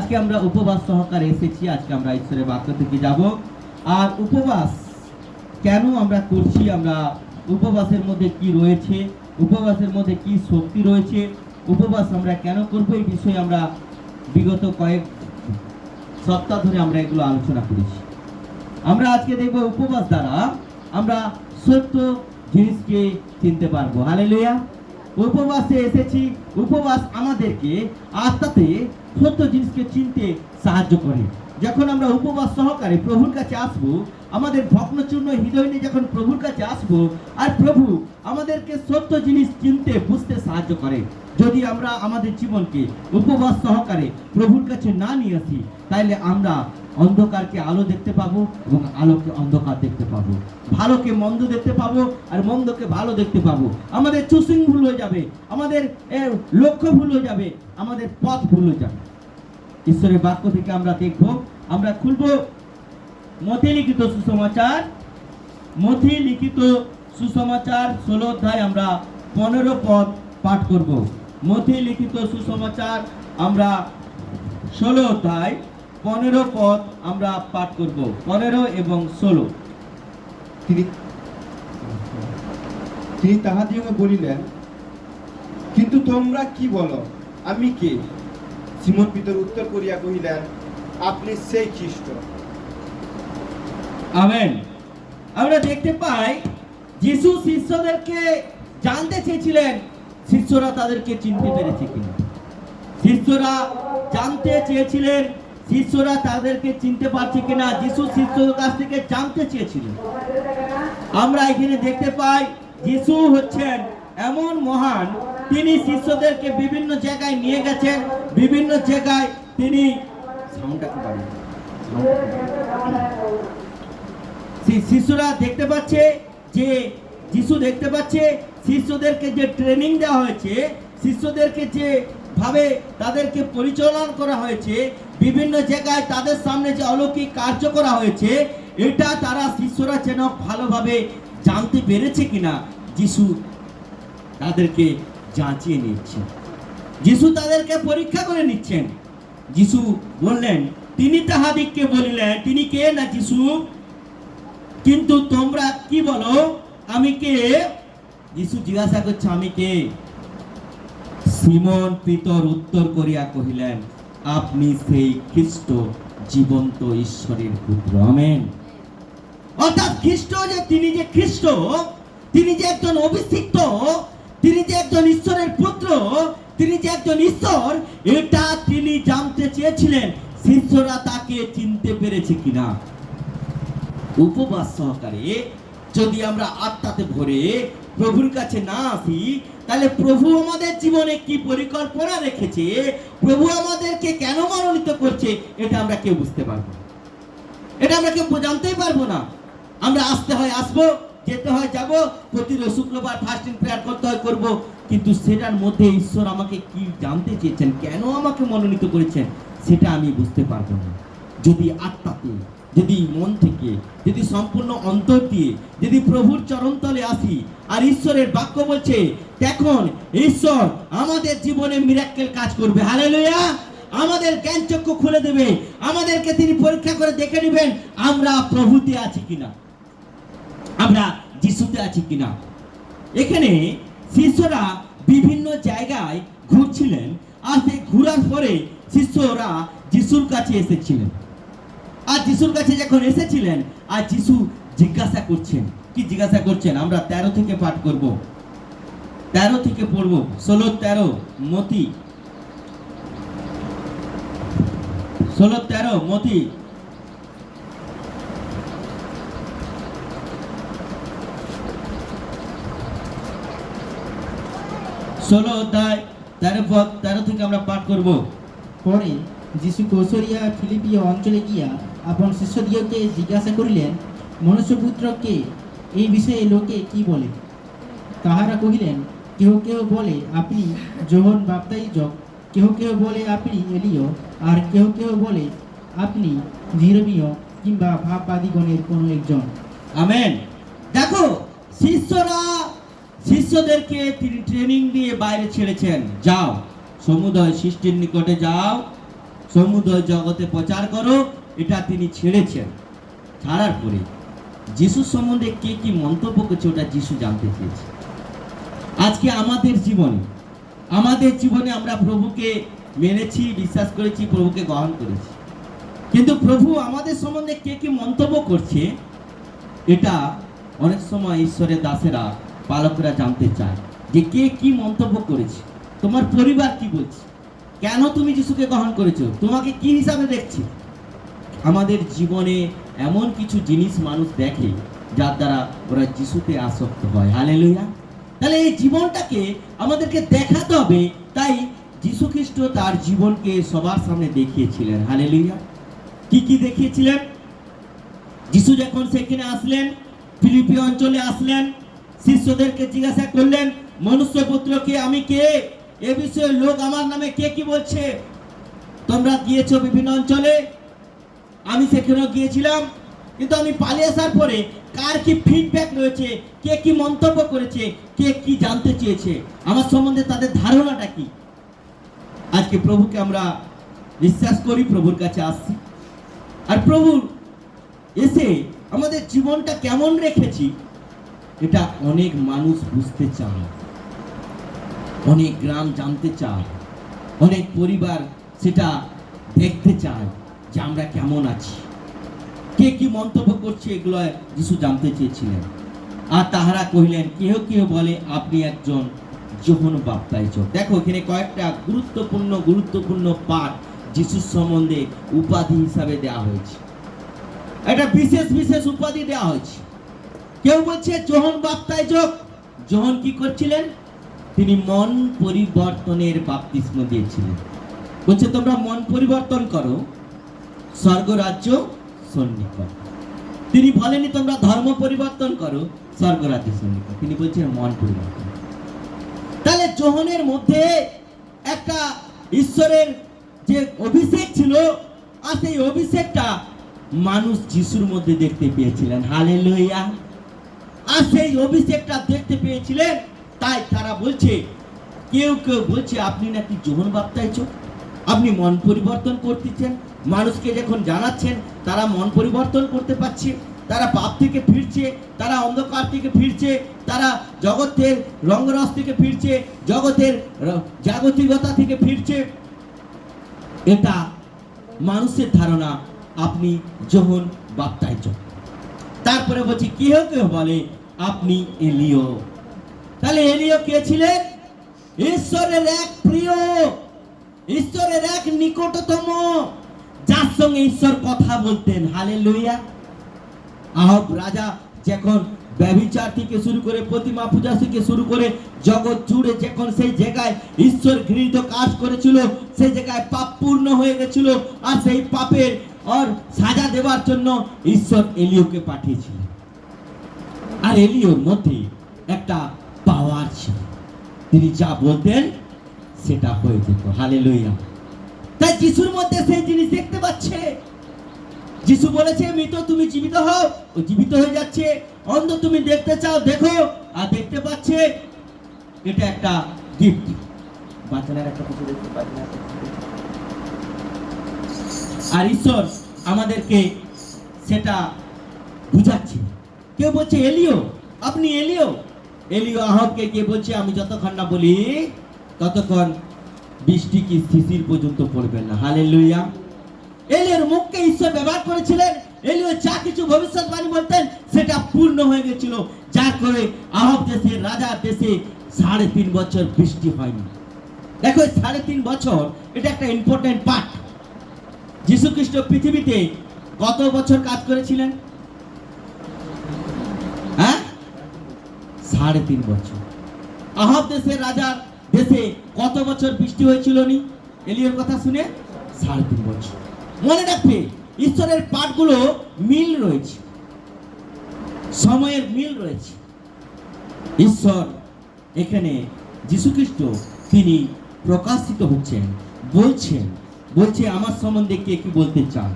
আজকে আমরা উপবাস সহকারে এসেছি। আজকে আমরা ঈশ্বরের বাক্য থেকে যাব। আর উপবাস কেন আমরা করছি, আমরা উপবাসের মধ্যে কি রয়েছে, উপবাসের মধ্যে কি শক্তি রয়েছে, উপবাস আমরা কেন করব, এই বিষয়ে আমরা বিগত কয়েক সপ্তাহ ধরে আমরা এগুলো আলোচনা করেছি। আমরা আজকে দেখব উপবাস দ্বারা আমরা সত্য জিনিসকে চিনতে পারবো। হালেলুয়া। উপবাসে এসেছি। উপবাস আমাদেরকে আত্মাতে সত্য জিনিসকে চিনতে সাহায্য করে। যখন আমরা উপবাস সহকারে প্রভুর কাছে আসবো, আমাদের ভগ্নচূর্ণ হৃদয় নিয়ে যখন প্রভুর কাছে আসবো, আর প্রভু আমাদেরকে সত্য জিনিস চিনতে বুঝতে সাহায্য করে। যদি আমরা আমাদের জীবনকে উপবাস সহকারে প্রভুর কাছে না নিয়ে আসি, তাহলে আমরা অন্ধকারকে আলো দেখতে পাবো এবং আলোকে অন্ধকার দেখতে পাবো, ভালোকে মন্দ দেখতে পাবো আর মন্দকে ভালো দেখতে পাবো। আমাদের চুসিং ভুল হয়ে যাবে, আমাদের লক্ষ্য ভুল হয়ে যাবে, আমাদের পথ ভুল হয়ে যাবে। ঈশ্বরের বাক্য থেকে আমরা দেখব, আমরা খুলব মথি লিখিত সুসমাচার, মথি লিখিত সুসমাচার 16 অধ্যায় আমরা 15 পদ পাঠ করব। মথি লিখিত সুসমাচার আমরা 16 অধ্যায় 15 পদ আমরা পাঠ করব, 15 এবং 16। তিনি তাহাদিগকে বলিলেন, কিন্তু তোমরা কি বলো, আমি কে? সিমন পিতর উত্তর করিয়া কহিলেন, আপনি সেই খ্রিস্ট। আমেন। আমরা দেখতে পাই যিশু শিষ্যদেরকে জানতে চেয়েছিলেন, শিষ্যরা তাদেরকে চিনতে পেরেছে কিনা। শিষ্যরা জানতে চেয়েছিলেন, শিষ্যরা তাদেরকে চিনতে পারছে কিনা। যিশু শিষ্যদের কাছ থেকে জানতে চেয়েছিলেন। আমরা এখানে দেখতে পাই যিশু হচ্ছেন এমন মহান, তিনি শিষ্যদেরকে বিভিন্ন জায়গায় নিয়ে গেছেন, বিভিন্ন জায়গায় তিনি শিষ্যরা দেখতে পাচ্ছে যে যিশু দেখতে পাচ্ছে শিষ্যদেরকে যে ট্রেনিং দেওয়া হয়েছে, শিষ্যদেরকে যে ভাবে তাদেরকে পরিচালনা করা হয়েছে, বিভিন্ন জায়গায় তাদের সামনে যে অলৌকিক কার্য করা হয়েছে, এটা তারা শিষ্যরা যেন ভালোভাবে জানতে পেরেছে কিনা যিশু তাদেরকে যাচিয়ে নিচ্ছেন, যিশু তাদেরকে পরীক্ষা করে নিচ্ছেন। যিশু বললেন, তিনি তাহাদিগকে বলিলেন, তিনি কে না যিশু, কিন্তু তোমরা কি বলো, আমি কে? যিশু জিজ্ঞাসা করছে, আমি কে? সিমন পিতর উত্তর করিয়া কহিলেন, আপনি সেই খ্রিস্ট, জীবন্ত ঈশ্বরের পুত্র। আমেন। অর্থাৎ খ্রিস্ট যে তিনি যে খ্রিস্ট, তিনি যে একজন অভিষিক্ত, তিনি যে একজন ঈশ্বরের পুত্র, তিনি যে একজন ঈশ্বর, এটা তিনি জানতে চেয়েছিলেন শিষ্যরা তাকে চিনতে পেরেছে কিনা। উপবাস সহকারে যদি আমরা আত্মাতে ভরে প্রভুর কাছে না আসি, তাহলে প্রভু আমাদের জীবনে কি পরিকল্পনা রেখেছে, প্রভু আমাদেরকে কেন মনোনীত করছে, এটা আমরা কেউ বুঝতে পারবো না, এটা আমরা কেউ জানতেই পারবো না। আমরা আসতে হয় আসবো, যেতে হয় যাব, প্রতি শুক্রবার ফাস্টিং প্রেয়ার করতে হয় করব, কিন্তু সেটার মধ্যে ঈশ্বর আমাকে কি জানতে চেয়েছেন, কেন আমাকে মনোনীত করেছেন, সেটা আমি বুঝতে পারবো না। যদি আত্মাতে, যদি মন থেকে, যদি সম্পূর্ণ অন্তর দিয়ে যদি প্রভুর চরণতলে আসি, আর ঈশ্বরের বাক্য বলছে তখন ঈশ্বর আমাদের জীবনে মিরাক্কেল কাজ করবে। হালেলুয়া। আমাদের জ্ঞান চক্ষু খুলে দেবে, আমাদেরকে তিনি পরীক্ষা করে দেখে নেবেন আমরা প্রভুতে আছি কিনা, আমরা যিশুতে আছি কিনা। এখানে শিষ্যরা বিভিন্ন জায়গায় ঘুরছিলেন, আর সেই ঘোরার পরে শিষ্যরা যিশুর কাছে এসেছিলেন। আর যিশুর কাছে যখন এসেছিলেন, আর যিশু জিজ্ঞাসা করছেন, কি জিজ্ঞাসা করছেন, আমরা 13 থেকে পাঠ করব, 13 থেকে পড়ব, 16-13 মতি, 16-13 মতি। ষোলো অধ্যায় 13 পদ, 13 থেকে আমরা পাঠ করব। পরে যিশু কৌশরিয়া ফিলিপিয় অঞ্চলে গিয়া আপন শিষ্যদিগকে জিজ্ঞাসা করিলেন, মনুষ্যপুত্র কে? এই বিষয়ে লোকে কি বলে? তাহারা কহিলেন, কেহ কেহ বলে আপনি যোহন বাপ্তাইজক, কেহ কেহ বলে আপনি এলিয়, আর কেহ কেহ বলে আপনি যিরমীয় কিংবা ভাববাদীগণের কোনো একজন। আমেন। দেখো, শিষ্যদেরকে তিনি ট্রেনিং দিয়ে বাইরে ছেড়েছেন, যাও সমুদয় সৃষ্টির নিকটে যাও, সমুদ্র জগতে প্রচার করো, এটা তিনি ছেড়েছেন। ছাড়ার পরে যিশুর সম্বন্ধে কে কি মন্তব্য করছে ওটা যিশু জানতে চেয়েছে। আজকে আমাদের জীবনে আমরা প্রভুকে মেনেছি, বিশ্বাস করেছি, প্রভুকে গ্রহণ করেছি, কিন্তু প্রভু আমাদের সম্বন্ধে কে কি মন্তব্য করছে এটা অনেক সময় ঈশ্বরের দাসেরা, পালকরা জানতে চায় যে কে কি মন্তব্য করেছে, তোমার পরিবার কি বলছে, কেন তুমি যিশুকে গ্রহণ করেছো, তোমাকে কি হিসাবে দেখছে। আমাদের জীবনে এমন কিছু জিনিস মানুষ দেখে যার দ্বারা ওরা যিশুতে আসক্ত হয়। হালেলুয়া। তাহলে এই জীবনটাকে আমাদেরকে দেখাতে হবে, তাই যিশু খ্রিস্ট তার জীবনকে সবার সামনে দেখিয়েছিলেন। হালেলুয়া। কি কি দেখিয়েছিলেন? যিশু যখন সেখানে আসলেন, ফিলিপি অঞ্চলে আসলেন, শিষ্যদেরকে জিজ্ঞাসা করলেন, মনুষ্যপুত্রকে আমি কে, এ বিষয়ে লোক আমার নামে কে কি বলছে। তোমরা গিয়েছো বিভিন্ন অঞ্চলে, আমি সেখানেও গিয়েছিলাম, কিন্তু আমি পালিয়ে আসার পরে কার কি ফিডব্যাক রয়েছে, কে কি মন্তব্য করেছে, কে কি জানতে চেয়েছে, আমার সম্বন্ধে তাদের ধারণাটা কি। আজকে প্রভুকে আমরা বিশ্বাস করি, প্রভুর কাছে আসছি, আর প্রভুর এসে আমাদের জীবনটা কেমন রেখেছি এটা অনেক মানুষ বুঝতে চায়, অনেক গ্রাম জানতে চায়, অনেক পরিবার সেটা দেখতে চায় যে আমরা কেমন আছি, কে কি মন্তব্য করছে, এগুলো যিশু জানতে চেয়েছিলেন। আর তাহারা কহিলেন, কেহ কেহ বলে আপনি একজন যোহন বাপ্তাইজক। দেখো এখানে কয়েকটা গুরুত্বপূর্ণ পাঠ যিশুর সম্বন্ধে উপাধি হিসাবে দেওয়া হয়েছে, একটা বিশেষ উপাধি দেওয়া হয়েছে। কেউ বলছে যোহন বাপ্তাইজক। যোহন কি করছিলেন? তিনি মন পরিবর্তনের বাপ্তিস্ম দিয়েছিলেন। বলছে তোমরা মন পরিবর্তন করো, স্বর্গরাজ্য সন্নিকট। তিনি বলেনি তোমরা ধর্ম পরিবর্তন করো, স্বর্গরাজ্য সন্নিকট। তিনি বলছেন মন পরিবর্তন। তাহলে যোহনের মধ্যে একটা ঈশ্বরের যে অভিষেক ছিল, আর সেই অভিষেকটা মানুষ যিশুর মধ্যে দেখতে পেয়েছিলেন। হালেলুয়া। আর সেই অভিষেকটা দেখতে পেয়েছিলেন, তাই তারা বলছে, কেউ কেউ বলছে আপনি নাকি যোহন বাপ্তাইজক, আপনি মন পরিবর্তন করতেছেন। মানুষকে যখন জানাচ্ছেন তারা মন পরিবর্তন করতে পারছে, তারা পাপ থেকে ফিরছে, তারা অন্ধকার থেকে ফিরছে, তারা জগতের রঙ্গরস থেকে ফিরছে, জগতের জাগতিকতা থেকে ফিরছে। এটা মানুষের ধারণা আপনি যোহন বাপ্তাইজক। তারপরে বলছি কেহ কেহ বলে আপনি এলিয়। তাহলে এলিয় কে ছিলেন? ঈশ্বরের এক প্রিয়, ঈশ্বরের এক নিকটতম, যার সঙ্গে ঈশ্বর কথা বলতেন। হালেলুয়া। আহাব রাজা যখন ব্যভিচার থেকে শুরু করে প্রতিমা পূজা থেকে শুরু করে জগৎ জুড়ে যখন সেই জায়গায় ঈশ্বর ঘৃণিত কাজ করেছিল, সেই জায়গায় পাপ পূর্ণ হয়ে গেছিল, আর সেই পাপের আর সাজা দেওয়ার জন্য ঈশ্বর এলিয়কে পাঠিয়েছিলেন। আর এলিয়র মধ্যে একটা পাওয়ার ছিল, তিনি যা বলতেন সেটা হয়ে যেত। হালেলুয়া। তাই যিশুর মধ্যে সেই জিনিস দেখতে পাচ্ছে। যিশু বলেছে মৃত তুমি জীবিত হও, ও জীবিত হয়ে যাচ্ছে। অন্ধ তুমি দেখতে চাও, দেখো, আর দেখতে পাচ্ছে। এটা একটা গিফট। বাচ্চারা একটা কিছু দেখতে পাচ্ছে না। আর ঈশ্বর আমাদেরকে সেটা বুঝাচ্ছে। কেউ বলছে এলিয়, আপনি এলিয়। এলিয় আহাবকে কে বলছে আমি যতক্ষণ না বলি ততক্ষণ বৃষ্টি কি শিশির পর্যন্ত পড়বেন না। হালেলুয়া। এলিয়র মুখকে ঈশ্বর ব্যবহার করেছিলেন। এলিয় যা কিছু ভবিষ্যৎবাণী বলতেন সেটা পূর্ণ হয়ে গেছিল, যার করে আহাব দেশে, রাজার দেশে 3.5 বছর বৃষ্টি হয়নি। দেখো 3.5 বছর এটা একটা ইম্পর্টেন্ট পার্ট। যিশু খ্রিস্ট পৃথিবীতে কত বছর কাজ করেছিলেন? 3.5 বছর। আহাব দেশের রাজার দেশে কত বছর বৃষ্টি হয়েছিল নি এলিয়র কথা শুনে? 3.5 বছর। মনে রাখবে ঈশ্বরের পাঠগুলো মিল রয়েছে, সময়ের মিল রয়েছে। ঈশ্বর এখানে যিশু খ্রিস্ট তিনি প্রকাশিত হচ্ছেন, বলছে আমার সম্বন্ধে কে কি বলতে চান।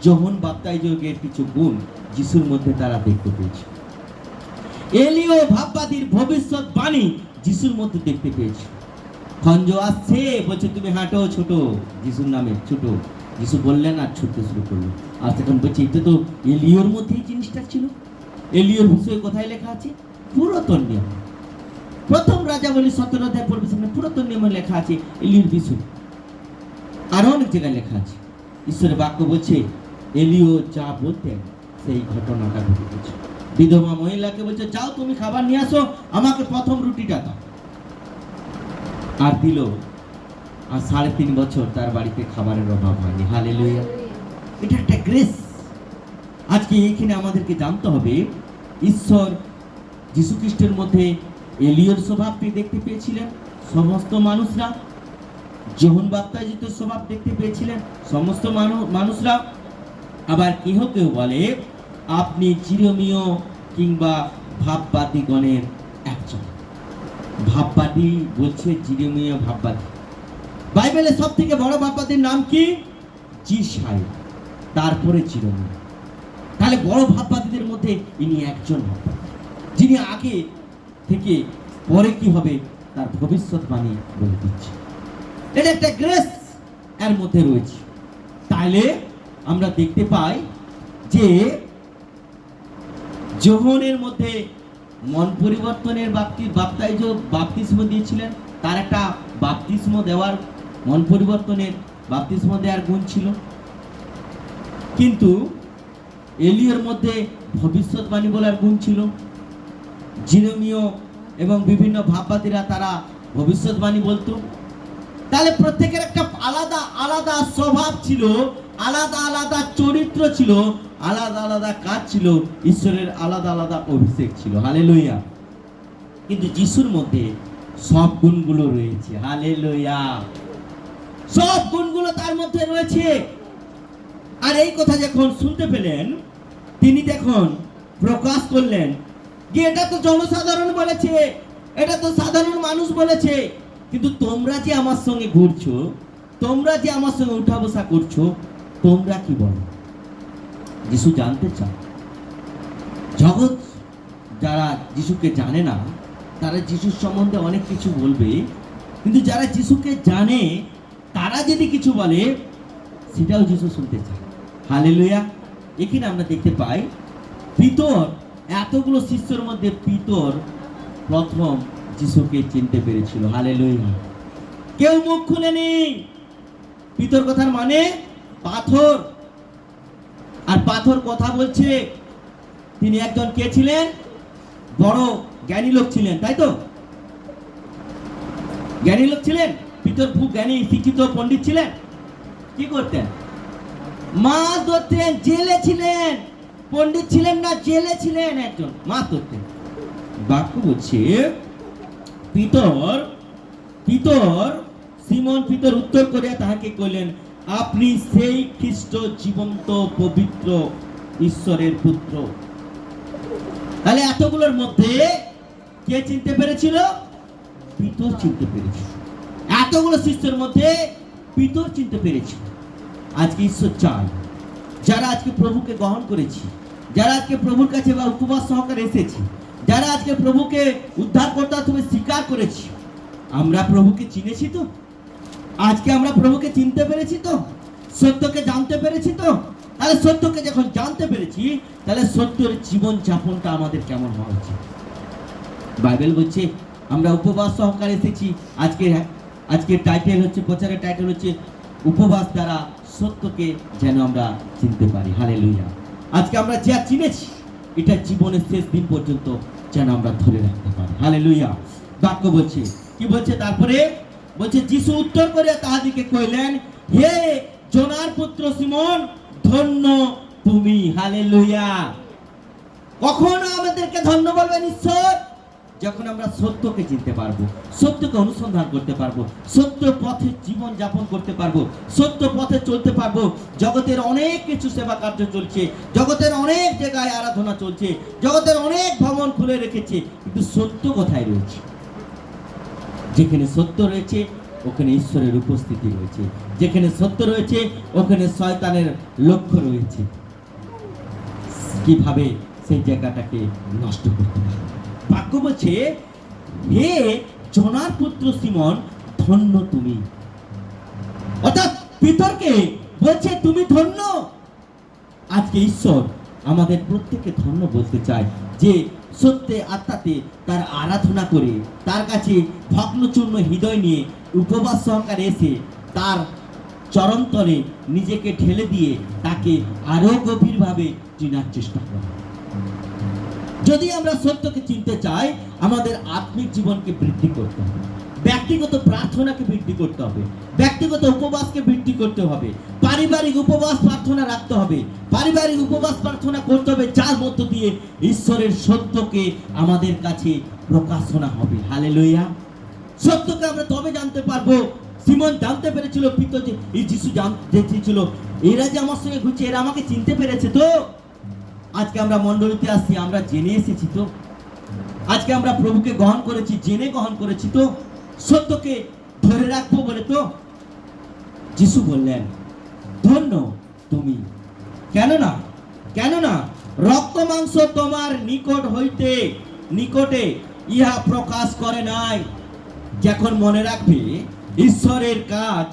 যোহন বাপ্তাইজকের কিছু গুণ যিশুর মধ্যে তারা দেখতে পেয়েছে। এলিয় ভাববাদীর ভবিষ্যৎবাণী যিশুর মধ্যে দেখতে পেয়েছে। খঞ্জ আসছে, বলছে তুমি হাঁটো ছোট, যিশুর নামে ছোট। যিশু বললেন আর ছুটতে শুরু করলো। আর তখন বলছে এটা তো এলিয়র মধ্যে এই জিনিসটা ছিল। এলিয়র বিষয়ে কোথায় লেখা আছে? পুরাতন নিয়ম, প্রথম রাজাবলী 17 অধ্যায় পড়বে, সেখানে পুরাতন নিয়মে লেখা আছে এলিয়র বিষয়। আরো অনেক জায়গায় লেখা আছে। ঈশ্বরের বাক্য বলছে এলিও যা বলতেন সেই ঘটনাটা ঘটে গেছে। বিধবা মহিলাকে বলছে যাও তুমি খাবার নিয়ে আসো, আমাকে প্রথম রুটিটা দাও। আর দিল, আর 3.5 বছর তার বাড়িতে খাবারের অভাব হয়নি। হালেলুয়া। এটা একটা গ্রেস। আজকে এখানে আমাদেরকে জানতে হবে ঈশ্বর যীশু খ্রিস্টের মধ্যে এলিয়র স্বভাবটি দেখতে পেয়েছিলেন সমস্ত মানুষরা, যোহন বাপ্তাইজিতের স্বভাব দেখতে পেয়েছিলেন সমস্ত মানুষরা। আবার কেহ কেউ বলে আপনি চিরমীয় কিংবা ভাববাদীগণের একজন। ভাববাদী বলছে চিরমীয় ভাববাদী। বাইবেলের সব থেকে বড় ভাববাদীর নাম কি? যিশাই, তারপরে চিরমীয়। তাহলে বড় ভাববাদীদের মধ্যে ইনি একজন ভাববাদী, যিনি আগে থেকে পরে কি হবে তার ভবিষ্যৎবাণী বলে দিচ্ছে। এটা একটা গ্রেস এর মধ্যে রয়েছে। তাইলে আমরা দেখতে পাই যে যোহনের মধ্যে মন পরিবর্তনের বাপ্তিস্ম দিয়েছিলেন, তার একটা বাপ্তিস্ম দেওয়ার, মন পরিবর্তনের বাপ্তিস্ম দেওয়ার গুণ ছিল। কিন্তু এলিয়র মধ্যে ভবিষ্যৎবাণী বলার গুণ ছিল। জিরমীয় এবং বিভিন্ন ভাববাদীরা তারা ভবিষ্যৎবাণী বলতো। তাহলে প্রত্যেকের একটা আলাদা আলাদা স্বভাব ছিল, আলাদা আলাদা চরিত্র ছিল, আলাদা আলাদা কাজ ছিল, ঈশ্বরের আলাদা আলাদা অভিষেক ছিল। হালেলুয়া। কিন্তু যিশুর মধ্যে সব গুণগুলো রয়েছে। হালেলুয়া। সব গুণগুলো তার মধ্যে রয়েছে। আর এই কথা যখন শুনতে পেলেন, তিনি তখন প্রকাশ করলেন যে এটা তো জনসাধারণ বলেছে, এটা তো সাধারণ মানুষ বলেছে, কিন্তু তোমরা যে আমার সঙ্গে ঘুরছো, তোমরা যে আমার সঙ্গে উঠা বসা করছো, তোমরা কি বলো? যিশু জানতে চান। জগৎ যারা যিশুকে জানে না তারা যিশুর সম্বন্ধে অনেক কিছু বলবে, কিন্তু যারা যিশুকে জানে তারা যদি কিছু বলে সেটাও যিশু শুনতে চায়। হালেলুয়া। এখানে আমরা দেখতে পাই পিতর, এতগুলো শিষ্যের মধ্যে পিতর প্রথম যিশুকে চিনতে পেরেছিল। হালেলুয়া। কেউ মুখ খুলেনি। পিতর কথার মানে পাথর, আর পাথর কথা বলছে। তিনি একজন কে ছিলেন? বড় জ্ঞানী লোক ছিলেন, তাই তো? জ্ঞানী লোক ছিলেন। পিতর খুব জ্ঞানী, শিক্ষিত, পণ্ডিত ছিলেন। কি করতেন? মাছ ধরতেন। জেলে ছিলেন। পণ্ডিত ছিলেন না, জেলে ছিলেন, একজন মাছ ধরতেন। বাক্য বলছে সিমন পিতর উত্তর করিয়া তাহাকে কইলেন, আপনি সেই খ্রিস্ট, জীবন্ত পবিত্র ঈশ্বরের পুত্র। তাহলে এতগুলোর মধ্যে কে চিনতে পেরেছিল? পিতর চিনতে পেরেছিল। এতগুলো শিষ্যের মধ্যে পিতর চিনতে পেরেছিল। আজকে ঈশ্বর চায় যারা আজকে প্রভুকে গ্রহণ করেছি, যারা আজকে প্রভুর কাছে বা উপবাস সহকারে এসেছি, যারা আজকে প্রভুকে উদ্ধারকর্তা তুমি স্বীকার করেছি, আমরা প্রভুকে চিনেছি তো? আজকে আমরা প্রভুকে চিনতে পেরেছি তো? সত্যকে জানতে পেরেছি তো? তাহলে সত্যকে যখন জানতে পেরেছি, তাহলে সত্যের জীবন যাপনটা আমাদের কেমন হওয়া উচিত? বাইবেল বলছে আমরা উপবাস সহকারে এসেছি। আজকে টাইটেল হচ্ছে, প্রচারের টাইটেল হচ্ছে উপবাস দ্বারা সত্যকে যেন আমরা চিনতে পারি। হালেলুয়া। আজকে আমরা যা চিনেছি এটা জীবনের শেষ দিন পর্যন্ত যেন আমরা ধরে রাখতে পারি। হালেলুয়া। বাক্য বলছে, কি বলছে? তারপরে বলছে যিশু উত্তর করে তাহাদিকে কইলেন, হে জোনার পুত্র সিমন, ধন্য তুমি। হালেলুয়া। কখন আমাদেরকে ধন্য বলবেন ঈশ্বর? যখন আমরা সত্যকে চিনতে পারবো, সত্যকে অনুসন্ধান করতে পারবো, সত্য পথে জীবন যাপন করতে পারবো, সত্য পথে চলতে পারবো। জগতের অনেক কিছু সেবা কার্য চলছে, জগতের অনেক জায়গায় আরাধনা চলছে, জগতের অনেক ভবন খুলে রেখেছে, কিন্তু সত্য কোথায় রয়েছে? যেখানে সত্য রয়েছে ওখানে ঈশ্বরের উপস্থিতি রয়েছে, যেখানে সত্য রয়েছে ওখানে শয়তানের লক্ষ্য রয়েছে। কিভাবে সেই জায়গাটাকে নষ্ট করতে পারে? বাক্য বলছে, হে জোনার পুত্র সিমন, ধন্য তুমি। অর্থাৎ পিতরকে বলছে তুমি ধন্য। আজকে ঈশ্বর আমাদের প্রত্যেককে ধন্য বলতে চায়, যে সত্যে আত্মাতে তার আরাধনা করে, তার কাছে ভগ্নচূর্ণ হৃদয় নিয়ে উপবাস সহকারে এসে তার চরণতলে নিজেকে ঢেলে দিয়ে তাকে আরো গভীরভাবে চিনার চেষ্টা করে। যদি আমরা সত্যকে চিনতে চাই, আমাদের আত্মিক জীবনকে বৃদ্ধি করতে হবে, ব্যক্তিগত প্রার্থনাকে বৃদ্ধি করতে হবে, ব্যক্তিগত উপবাসকে বৃদ্ধি করতে হবে, পারিবারিক উপবাস প্রার্থনা রাখতে হবে, পারিবারিক উপবাস প্রার্থনা করতে হবে, যার মধ্য দিয়ে ঈশ্বরের সত্যকে আমাদের কাছে প্রকাশনা হবে। হালেলুয়া। সত্যকে আমরা তবে জানতে পারবো। সিমন জানতে পেরেছিল পিতর যে এই যিশু দেখেছিল, এরা যে আমার সঙ্গে ঘুরছে, এরা আমাকে চিনতে পেরেছে। তো আজকে আমরা মণ্ডলীতে আসছি, আমরা জেনে এসেছি তো, আজকে আমরা প্রভুকে গ্রহণ করেছি, জেনে গ্রহণ করেছি তো, সত্যকে ধরে রাখবো বলে তো যিশু বললেন ধন্য তুমি। কেননা রক্ত মাংস তোমার নিকটে ইহা প্রকাশ করে নাই। যখন মনে রাখবে ঈশ্বরের কাজ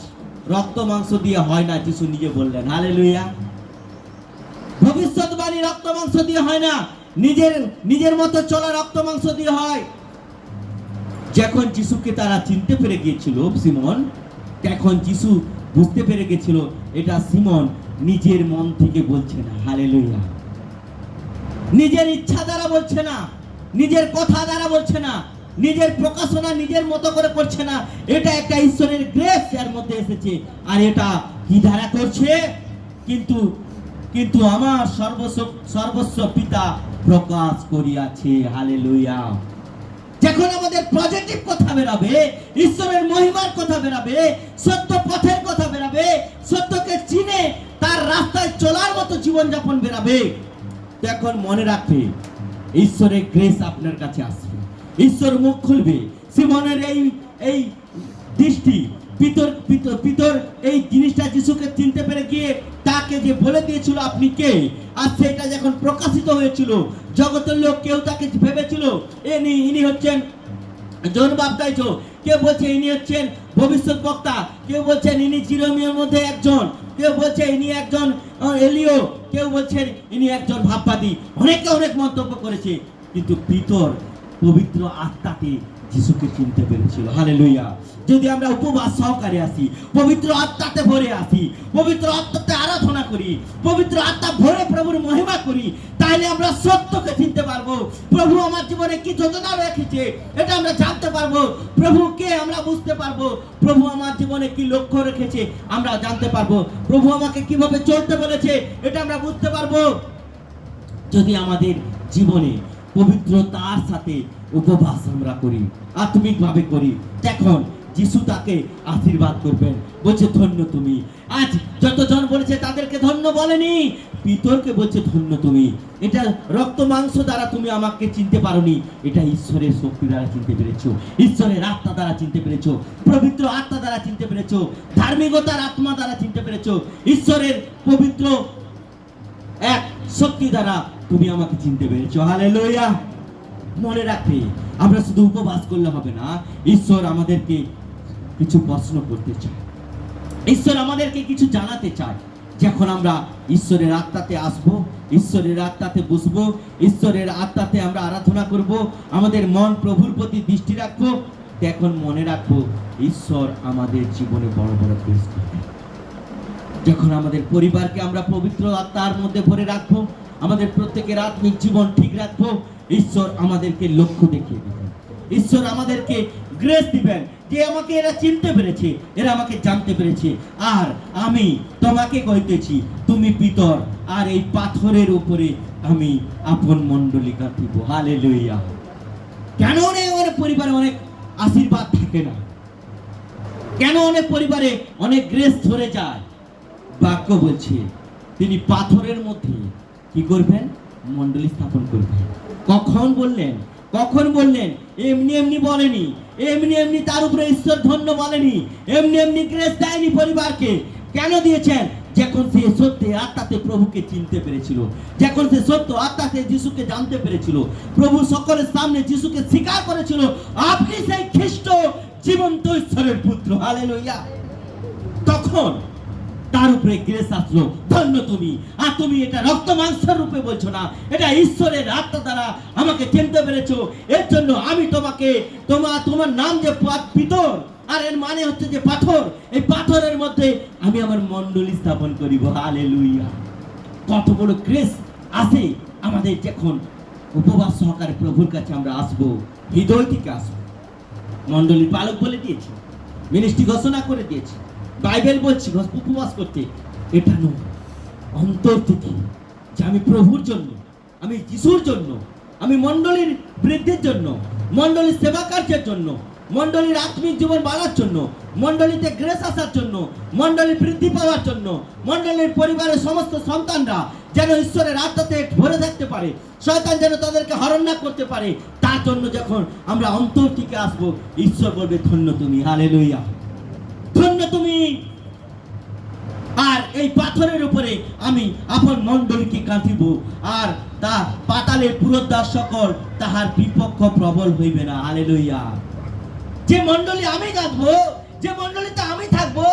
রক্ত মাংস দিয়ে হয় না, যিশু নিজে বললেন। হালেলুয়া। ভবিষ্যৎবাণী রক্ত মাংস দিয়ে হয় না, নিজের মতো চলা রক্ত মাংস দিয়ে হয়। যখন যিশুকে তারা চিনতে পেরে গিয়েছিল সিমন, তখন যিশু বুঝতে পেরে গেছিল এটা সিমন নিজের মন থেকে বলছে না। হালেলুয়া। নিজের ইচ্ছা দ্বারা বলছে না, নিজের কথা দ্বারা বলছে না, নিজের প্রকাশনা নিজের মতো করে করছে না। এটা একটা ঈশ্বরের গ্রেস এর মধ্যে এসেছে। আর এটা কি দ্বারা করছে? কিন্তু আমার সর্বস্ব পিতা প্রকাশ করিয়াছে। হালেলুয়া। যখন আমাদের পজিটিভ কথা বেরাবে, ঈশ্বরের মহিমার কথা বেরাবে, সত্য পথের কথা বেরাবে, সত্যকে চিনে তার রাস্তায় চলার মতো জীবনযাপন বেরাবে, তখন মনে রাখবে ঈশ্বরের গ্রেস আপনার কাছে আসবে, ঈশ্বর মুখ খুলবে। সিমনের এই দৃষ্টি, পিতর এই জিনিসটা যিশুকে চিনতে পেরে গিয়ে তাকে যে বলে দিয়েছিল আপনি কে, আর সেটা যখন প্রকাশিত হয়েছিল, জগতের লোক কেউ তাকে ভেবেছিল ইনি হচ্ছেন জন বাপ্তাইজ, কেউ বলছে ইনি হচ্ছেন ভবিষ্যৎ বক্তা, কেউ বলছেন ইনি জিরোমিয়ার মধ্যে একজন, কেউ বলছে ইনি একজন এলিও, কেউ বলছেন ইনি একজন ভাববাদী, অনেকে অনেক মন্তব্য করেছে। কিন্তু পিতর পবিত্র আত্মাতে যিশুকে চিনতে পেরেছিল। হালেলুয়া। যদি আমরা উপবাস সহকারে আসি, পবিত্র আত্মাতে ভরে আসি, পবিত্র আত্মাতে আরাধনা করি, পবিত্র আত্মা ভরে প্রভুর মহিমা করি, তাহলে আমরা সত্যকে চিনতে পারবো। প্রভু আমার জীবনে কি যোজনা রেখেছে এটা আমরা জানতে পারবো। প্রভু কে আমরা বুঝতে পারবো। প্রভু আমার জীবনে কি লক্ষ্য রেখেছে আমরা জানতে পারবো। প্রভু আমাকে কিভাবে চলতে বলেছে এটা আমরা বুঝতে পারবো। যদি আমাদের জীবনে পবিত্রতার সাথে উপবাস আমরা করি, আত্মিকভাবে করি, তখন যিশু তাকে আশীর্বাদ করবেন, বলছে ধন্য তুমি। আজ যতজন বলেছে তাদেরকে ধন্য বলেনি, পিতরকে বলছে ধন্য তুমি। এটা রক্ত মাংস দ্বারা তুমি আমাকে চিনতে পারোনি, এটা ঈশ্বরের শক্তি দ্বারা চিনতে পেরেছো, ঈশ্বরের আত্মা দ্বারা চিনতে পেরেছো, পবিত্র আত্মা দ্বারা চিনতে পেরেছো, ধার্মিকতার আত্মা দ্বারা চিনতে পেরেছো, ঈশ্বরের পবিত্র এক শক্তি দ্বারা তুমি আমাকে চিনতে পেরেছো। হালেলুয়া। মনে রাখবে, আমরা শুধু উপবাস করলে হবে না, ঈশ্বর আমাদেরকে কিছু প্রশ্ন করতে চায়, ঈশ্বর আমাদেরকে কিছু জানাতে চায়। যখন আমরা ঈশ্বরের আত্মাতে আসবো, ঈশ্বরের আত্মাতে বসবো, ঈশ্বরের আত্মাতে আমরা আরাধনা করব, আমাদের মন প্রভুর প্রতি দৃষ্টি রাখবো, তখন মনে রাখবো ঈশ্বর আমাদের জীবনে বড় বড় কাজ করবে। যখন আমাদের পরিবারকে আমরা পবিত্র আত্মার মধ্যে ভরে রাখবো, আমাদের প্রত্যেকের আত্মিক জীবন ঠিক রাখবো, ঈশ্বর আমাদেরকে লক্ষ্য দেখিয়ে দেবেন, ঈশ্বর আমাদেরকে গ্রেস দিবেন যে আমাকে এরা চিনতে পেরেছে, এরা আমাকে জানতে পেরেছে, আর আমি তোমাকে কইতেছি তুমি পিতর, আর এই পাথরের উপরে আমি আপন মণ্ডলী গাঁথিব। হালেলুয়া। কেন অনেক পরিবারে অনেক আশীর্বাদ থাকে না? কেন অনেক পরিবারে অনেক গ্রেস ধরে যায়? বাক্য বলছে তিনি পাথরের মধ্যে কি করবেন? মণ্ডলী স্থাপন করবেন। কখন বললেন? এমনি বলেনি, এমনি তার উপরে ঈশ্বর ধন্য বলেনি, এমনি গ্রেস দেয়নি পরিবারকে। কেন দিয়েছেন? যখন সে সত্য আত্মাতে প্রভুকে চিনতে পেরেছিল, যখন সে সত্য আত্মাতে যিশুকে জানতে পেরেছিল, প্রভু সকলের সামনে যিশুকে স্বীকার করেছিল আপনি সেই খ্রিস্ট জীবন্ত ঈশ্বরের পুত্র। হালেলুয়া। তখন তার উপরে গ্রেস আসলো, ধন্য তুমি। আর তুমি এটা রক্ত মাংসের রূপে বলছো না, এটা ঈশ্বরের আত্মা দ্বারা আমাকে চিনতে পেরেছো। এর জন্য আমি তোমাকে তোমার নাম যে পিতর, আর এর মানে হচ্ছে যে পাথর, এই পাথরের মধ্যে আমি আমার মণ্ডলী স্থাপন করিব। হালেলুয়া। কত বড় গ্রেস আছে আমাদের যখন উপবাস সহকারে প্রভুর কাছে আমরা আসবো, হৃদয় থেকে আসবো। মণ্ডলীর পালক বলে দিয়েছে, মিনিস্ট্রি ঘোষণা করে দিয়েছে, বাইবেল বলছি উপবাস করতে। এটা নয়, অন্তর থেকে যে আমি প্রভুর জন্য, আমি যিশুর জন্য, আমি মণ্ডলীর বৃদ্ধির জন্য, মণ্ডলীর সেবা কার্যের জন্য, মণ্ডলীর আত্মিক জীবন বাড়ার জন্য, মণ্ডলীতে গ্রেস আসার জন্য, মণ্ডলীর বৃদ্ধি পাওয়ার জন্য, মণ্ডলীর পরিবারের সমস্ত সন্তানরা যেন ঈশ্বরের আত্মাতে ভরে থাকতে পারে, শয়তান যেন তাদেরকে হরণ না করতে পারে, তার জন্য যখন আমরা অন্তর থেকে আসবো, ঈশ্বর বলবে ধন্য তুমি। হালেলুয়া। ধন্য তুমি। আর এই পাথরের উপরে আমি আপন মণ্ডলীকে কাঁথিব, আর তা পাতালের পুরোদ্বার সকল তাহার বিপক্ষ প্রবল হইবে না। হালেলুয়া। যে মণ্ডলী আমি গাঁথবো, যে মণ্ডলীতে আমি থাকবো,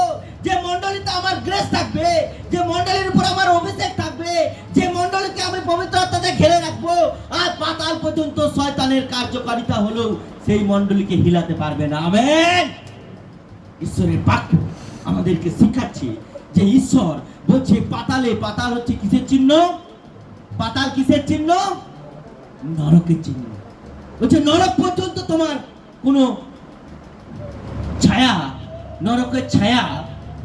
যে মণ্ডলীতে আমার গ্রেস থাকবে, যে মণ্ডলীর উপর আমার অভিষেক থাকবে, যে মণ্ডলীকে আমি পবিত্র আত্মাতে ঘিরে রাখবো, আর পাতাল পর্যন্ত শয়তানের কার্যকারিতা হলেও সেই মণ্ডলীকে হিলাতে পারবে না। আমেন। ঈশ্বরের বাক্য আমাদেরকে শিখাচ্ছে যে ঈশ্বর বলছে পাতালে, পাতাল হচ্ছে কিসের চিহ্ন? পাতাল কিসের চিহ্ন? নরকের চিহ্ন। বলছে নরক পর্যন্ত তোমার কোনো ছায়া, নরকের ছায়া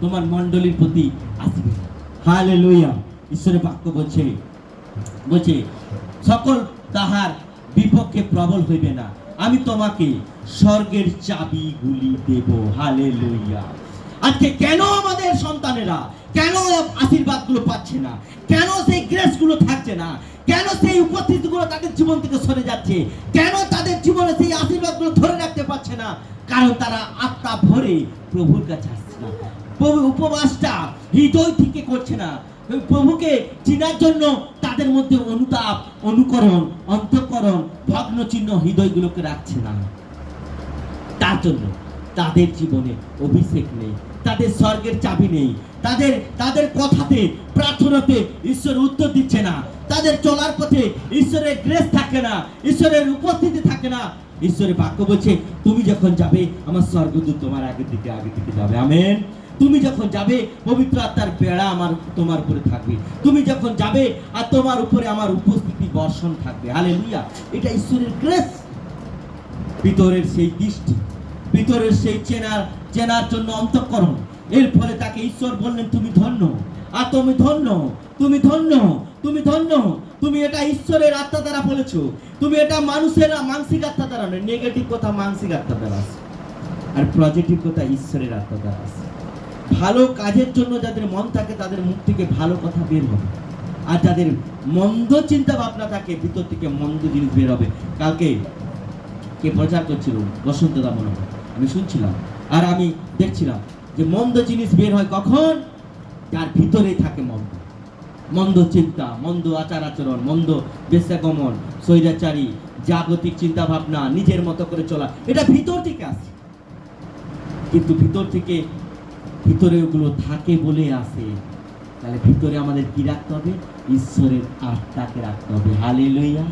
তোমার মণ্ডলীর প্রতি আসবে। হালেলুয়া। ঈশ্বরের বাক্য বলছে সকল তাহার বিপক্ষে প্রবল হইবে না, আমি তোমাকে স্বর্গের চাবিগুলি দেব। হালেলুয়া। আজকে কেন আমাদের সন্তানেরা কেন আশীর্বাদগুলো পাচ্ছে না, কেন সেই গ্রেসগুলো থাকছে না, কেন সেই উপস্থিতিগুলো তাদের জীবন থেকে সরে যাচ্ছে, কেন তাদের জীবনে সেই আশীর্বাদগুলো ধরে রাখতে পারছে না? কারণ তারা আত্মা ভরে প্রভুর কাছে আসছে না, প্রভু উপবাসটা হৃদয় থেকে করছে না, প্রভুকে চিনার জন্য তাদের মধ্যে অনুতাপ, অনুকরণ, অন্তঃকরণ, ভগ্ন চিহ্ন হৃদয়গুলোকে রাখছে না। তার জন্য তাদের জীবনে অভিষেক নেই, তাদের স্বর্গের চাবি নেই, তাদের কথাতে, প্রার্থনাতে ঈশ্বর উত্তর দিচ্ছে না, তাদের চলার পথে ঈশ্বরের গ্রেস থাকে না, ঈশ্বরের উপস্থিতি থাকে না। ঈশ্বরের বাক্য বলছে তুমি যখন যাবে আমার স্বর্গদূত তোমার আগে দিকে যাবে। আমেন। তুমি যখন যাবে পবিত্র আত্মার বেড়া তোমার উপরে থাকবে, তুমি যখন যাবে আর তোমার উপরে আমার উপস্থিতি বর্ষণ থাকবে। হালেলুয়া। এটা ঈশ্বরের গ্রেস। ভিতরের সেই দৃষ্টি, ভিতরের সেই চেনার জন্য অন্তঃকরণ, এর ফলে তাকে ঈশ্বর বললেন তুমি ধন্য। আর তুমি ধন্য, তুমি ধন্য, তুমি ধন্য। তুমি এটা ঈশ্বরের আত্মা দ্বারা বলেছো, তুমি এটা মানুষের মানসিক আত্মা দ্বারা নয়। নেগেটিভ কথা মানসিক আত্মা দ্বারা আছে, আর পজিটিভ কথা ঈশ্বরের আত্মা দ্বারা আছে। ভালো কাজের জন্য যাদের মন থাকে তাদের মুখ থেকে ভালো কথা বের হবে, আর যাদের মন্দ চিন্তা ভাবনা থাকে ভিতর থেকে মন্দ জিনিস বের হবে। কালকে কে প্রচার করছিল? বসন্ত দা মনে হয়, আমি শুনছিলাম আর আমি দেখছিলাম যে মন্দ জিনিস বের হয় কখন? যার ভিতরেই থাকে মন্দ চিন্তা, মন্দ আচার আচরণ, মন্দ বেশ্যাগমন, স্বৈরাচারী, জাগতিক চিন্তা ভাবনা, নিজের মতো করে চলা, এটা ভিতর থেকে আসে। কিন্তু ভিতরে ওগুলো থাকে বলে আসে। তাহলে ভিতরে আমাদের কি রাখতে হবে? ঈশ্বরের আত্মাকে রাখতে হবে। হালেলুয়া।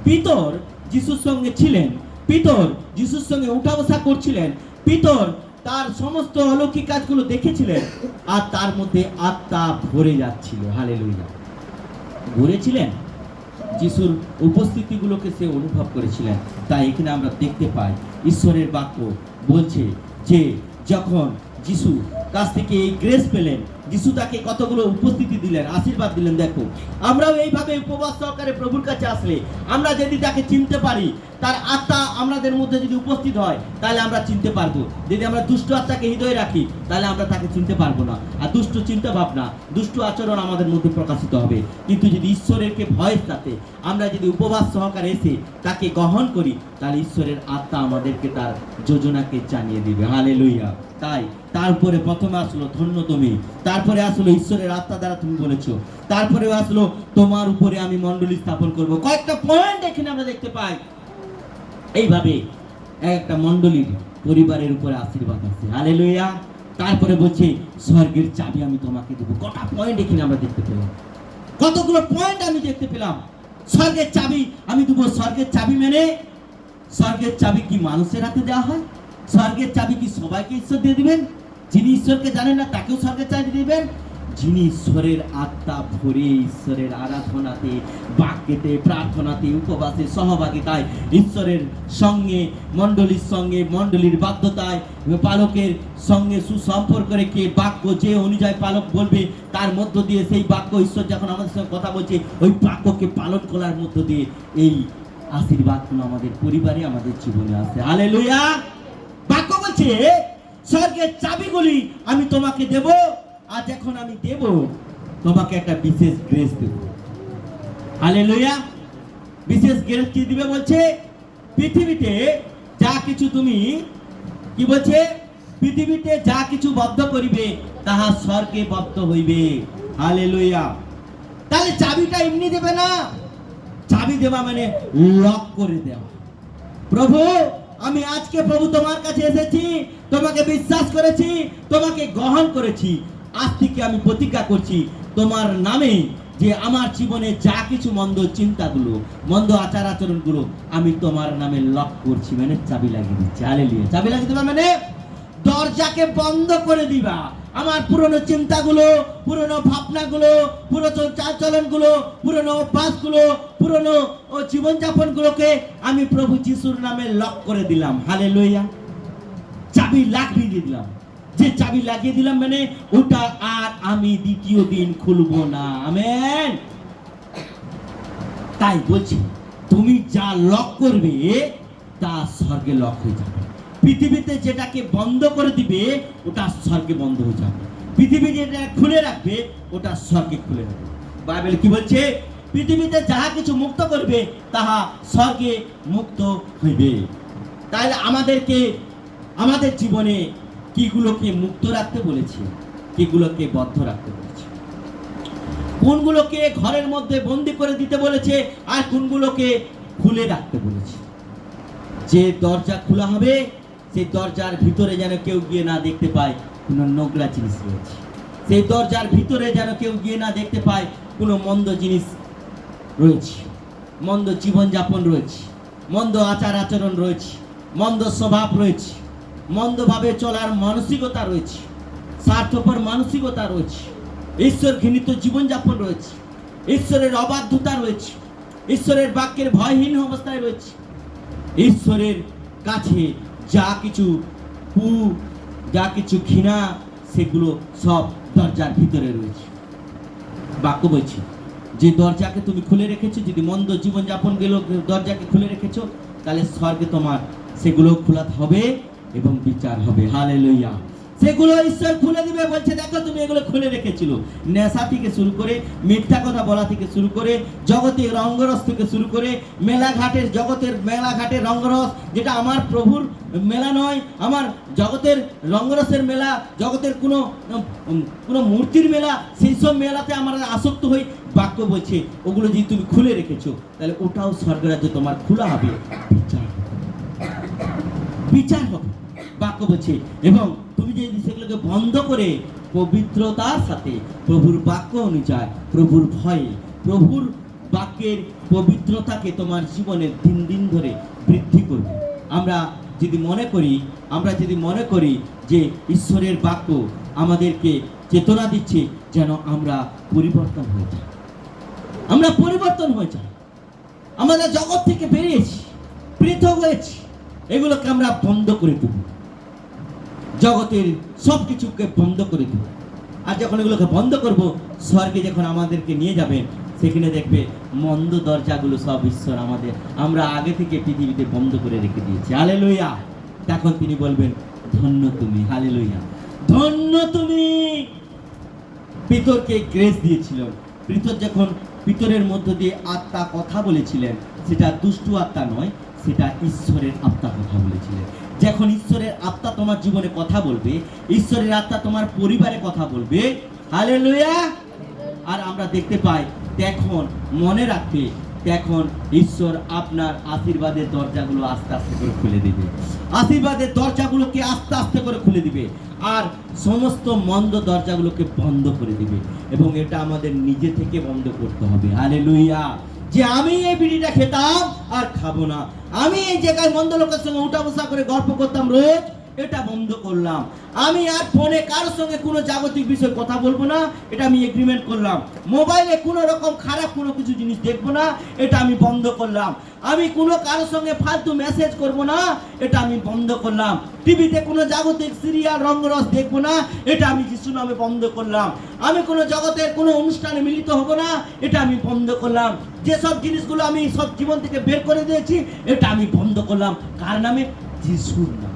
পিতর যিশুর সঙ্গে ছিলেন, পিতর যিশুর সঙ্গে উঠা বসা করছিলেন, পিতর তার সমস্ত অলৌকিক কাজগুলো দেখেছিলেন, আর তার মধ্যে আত্মা ভরে যাচ্ছিল। হালেলুয়া। ভরেছিলেন, যিশুর উপস্থিতিগুলোকে সে অনুভব করেছিলেন। তাই এখানে আমরা দেখতে পাই ঈশ্বরের বাক্য বলছে যে যখন যিশু কাছ থেকে এই গ্রেস পেলেন, যিশু তাকে কতগুলো উপস্থিতি দিলেন, আশীর্বাদ দিলেন। দেখো, আমরাও এইভাবে উপবাস সহকারে প্রভুর কাছে আসলে আমরা যদি তাকে চিনতে পারি, তার আত্মা আমাদের মধ্যে যদি উপস্থিত হয়, তাহলে আমরা চিনতে পারবো। যদি আমরা দুষ্ট আত্মাকে হৃদয়ে রাখি, তাহলে আমরা তাকে চিনতে পারবো না, আর দুষ্ট চিন্তা ভাবনা, দুষ্ট আচরণ আমাদের মধ্যে প্রকাশিত হবে। কিন্তু যদি ঈশ্বরেরকে ভয়ের সাথে আমরা যদি উপবাস সহকারে এসে তাকে গ্রহণ করি, তাহলে ঈশ্বরের আত্মা আমাদেরকে তার যোজনাকে জানিয়ে দিবে। হালেলুয়া। তাই তারপরে প্রথমে আসলো ধন্য তুমি, তারপরে আসলো ঈশ্বরের আত্মা দ্বারা তুমি বলেছো, তারপরে আসলো তোমার উপরে আমি মণ্ডলী স্থাপন করব। কয়েকটা পয়েন্ট এখানে আমরা দেখতে পাই। এইভাবে একটা মণ্ডলীর পরিবারের উপরে আশীর্বাদ আছে। হালেলুয়া। তারপরে বলছে স্বর্গের চাবি আমি তোমাকে দেবো। কটা পয়েন্ট এখানে আমরা দেখতে পেলাম, কতগুলো পয়েন্ট আমি দেখতে পেলাম। স্বর্গের চাবি আমি দেবো। স্বর্গের চাবি মানে, স্বর্গের চাবি কি মানুষের হাতে দেওয়া হয়? স্বর্গের চাবি কি সবাইকে ঈশ্বর দিয়ে দিবেন? যিনি ঈশ্বরকে জানেন না তাকেও স্বর্গের চাবি দিবেন? যিনি ঈশ্বরের আত্মা ভরে ঈশ্বরের আরাধনাতে, বাক্যেতে, প্রার্থনাতে, উপবাসে, সহভাগিতায়, ঈশ্বরের সঙ্গে, মণ্ডলীর বাধ্যতায়, পালকের সঙ্গে সুসম্পর্ক রেখে বাক্য যে অনুযায়ী পালক বলবে তার মধ্য দিয়ে সেই বাক্য, ঈশ্বর যখন আমাদের সঙ্গে কথা বলছে ওই বাক্যকে পালন করার মধ্য দিয়ে এই আশীর্বাদগুলো আমাদের পরিবারে, আমাদের জীবনে আসে। হালেলুয়া। বাক্য বলছে স্বর্গের চাবিগুলি আমি তোমাকে দেব। আজ এখন আমি দেব তোমাকে একটা বিশেষ গ্রেস দেব। হালেলুয়া। বিশেষ গ্রেস কি দিবে বলছে? পৃথিবীতে যা কিছু তুমি, কি বলছে? পৃথিবীতে যা কিছু বদ্ধ করিবে তাহা স্বর্গে বদ্ধ হইবে। হালেলুয়া। তাহলে চাবিটা এমনি দেবে না, চাবি দেওয়া মানে লক করে দেওয়া। প্রভু আমি আজকে প্রভু তোমার কাছে এসেছি, তোমাকে বিশ্বাস করেছি, তোমাকে গ্রহণ করেছি। আজ থেকে আমি প্রতিজ্ঞা করছি তোমার নামে যে আমার জীবনে যা কিছু মন্দ চিন্তাগুলো, মন্দ আচার আচরণগুলো আমি তোমার নামে লক করছি, মানে চাবি লাগিয়ে দিচ্ছি। হালেলুয়া। চাবি লাগিয়ে দেবা মানে দরজাকে বন্ধ করে দিবা। আমার পুরনো চিন্তাগুলো, পুরনো ভাবনাগুলো, পুরনো চালচলনগুলো, পুরনো অভ্যাসগুলো, পুরনো জীবনযাপনগুলোকে আমি প্রভু যিশুর নামে লক করে দিলাম। হালেলুয়া। চাবি লাগিয়ে দিলাম। যে চাবি লাগিয়ে দিলাম মানে ওটা আর আমি দ্বিতীয় দিন খুলবো না। আমেন। তাই বলছি তুমি যা লক করবে তা স্বর্গে লক হয়ে যাবে। পৃথিবীতে যেটাকে বন্ধ করে দিবে ওটা স্বর্গে বন্ধ হয়ে যাবে। পৃথিবী যেটা খুলে রাখবে ওটা স্বর্গে খুলে রাখবে। বাইবেল কি বলছে? পৃথিবীতে যাহা কিছু মুক্ত করবে তাহা স্বর্গে মুক্ত হইবে। তাহলে আমাদেরকে আমাদের জীবনে কিগুলোকে মুক্ত রাখতে বলেছে, কিগুলোকে বদ্ধ রাখতে বলেছে, কোনগুলোকে ঘরের মধ্যে বন্দি করে দিতে বলেছে আর কোনগুলোকে খুলে রাখতে বলেছে। যে দরজা খোলা হবে সেই দরজার ভিতরে যেন কেউ গিয়ে না দেখতে পায় কোনো নোংরা জিনিস রয়েছে। সেই দরজার ভিতরে যেন কেউ গিয়ে না দেখতে পায় কোনো মন্দ জিনিস রয়েছে, মন্দ জীবনযাপন রয়েছে, মন্দ আচার আচরণ রয়েছে, মন্দ স্বভাব রয়েছে, মন্দভাবে চলার মানসিকতা রয়েছে, স্বার্থপর মানসিকতা রয়েছে, ঈশ্বর ঘৃণিত জীবনযাপন রয়েছে, ঈশ্বরের অবাধ্যতা রয়েছে, ঈশ্বরের বাক্যের ভয়হীন অবস্থায় রয়েছে। ঈশ্বরের কাছে যা কিছু ঘৃণা সেগুলো সব দরজার ভিতরে রয়েছে। বাক্য বলছি যে দরজাকে তুমি খুলে রেখেছো, যদি মন্দ জীবনযাপন গেলো দরজাকে খুলে রেখেছো তাহলে স্বর্গে তোমার সেগুলো খোলাতে হবে এবং বিচার হবে। হালেলুয়া। সেগুলো ঈশ্বর খুলে দিবে। বলছে দেখো তুমি এগুলো খুলে রেখেছিল। নেশা থেকে শুরু করে, মিথ্যা কথা বলা থেকে শুরু করে, জগতের রঙ্গরস থেকে শুরু করে, মেলাঘাটের রঙ্গরস যেটা আমার প্রভুর মেলা নয়, আমার জগতের রঙ্গরসের মেলা, জগতের কোনো মূর্তির মেলা, সেই সব মেলাতে আমরা আসক্ত হই। বাক্য বলছে ওগুলো যদি তুমি খুলে রেখেছো তাহলে ওটাও স্বর্গরাজ্য তোমার খোলা হবে, বিচার হবে। বাক্য বলছে এবং তুমি যদি সেগুলোকে বন্ধ করে পবিত্রতার সাথে প্রভুর বাক্য অনুযায়ী, প্রভুর ভয়ে, প্রভুর বাক্যের পবিত্রতাকে তোমার জীবনে দিন দিন ধরে বৃদ্ধি করবে। আমরা যদি মনে করি যে ঈশ্বরের বাক্য আমাদেরকে চেতনা দিচ্ছে যেন আমরা পরিবর্তন হয়ে যাই, আমরা জগৎ থেকে বেরিয়েছি, পৃথক হয়েছি, এগুলোকে আমরা বন্ধ করে দেব, জগতের সব কিছুকে বন্ধ করে দেব। আর যখন এগুলোকে বন্ধ করব, স্বর্গে যখন আমাদেরকে নিয়ে যাবেন সেখানে দেখবে মন্দ দরজাগুলো সব ঈশ্বর আমরা আগে থেকে পৃথিবীতে বন্ধ করে রেখে দিয়েছি। হালেলুয়া। তখন তিনি বলবেন ধন্য তুমি। হালেলুয়া। ধন্য তুমি। পিতরকে গ্রেস দিয়েছিল। পিতর যখন পিতরের মধ্য দিয়ে আত্মা কথা বলেছিলেন, সেটা দুষ্টু আত্মা নয়, সেটা ঈশ্বরের আত্মা কথা বলেছিলেন। যখন ঈশ্বরের আত্মা তোমার জীবনে কথা বলবে, ঈশ্বরের আত্মা তোমার পরিবারে কথা বলবে। হালেলুয়া। আর আমরা দেখতে পাই, এখন মনে রাখবে তখন ঈশ্বর আপনার আশীর্বাদের দরজাগুলো আস্তে আস্তে করে খুলে দিবে। আশীর্বাদের দরজাগুলোকে আস্তে আস্তে করে খুলে দিবে, আর সমস্ত মন্দ দরজাগুলোকে বন্ধ করে দিবে। এবং এটা আমাদের নিজে থেকে বন্ধ করতে হবে। হালেলুয়া। যে আমি এই বিড়িটা খেতাম আর খাবো না, আমি এই জায়গায় মন্দ লোকের সঙ্গে উঠা বসা করে গল্প করতাম রোজ, এটা বন্ধ করলাম। আমি আর ফোনে কারোর সঙ্গে কোনো জাগতিক বিষয় কথা বলবো না, এটা আমি এগ্রিমেন্ট করলাম। মোবাইলে কোনো রকম খারাপ কোনো কিছু জিনিস দেখবো না, এটা আমি বন্ধ করলাম। আমি কোনো কারোর সঙ্গে ফালতু মেসেজ করব না, এটা আমি বন্ধ করলাম। টিভিতে কোনো জাগতিক সিরিয়াল রঙ্গরস দেখবো না, এটা আমি যিশু নামে বন্ধ করলাম। আমি কোনো জগতের কোনো অনুষ্ঠানে মিলিত হব না, এটা আমি বন্ধ করলাম। যেসব জিনিসগুলো আমি সব জীবন থেকে বের করে দিয়েছি, এটা আমি বন্ধ করলাম। কার নামে? যিশুর নামে।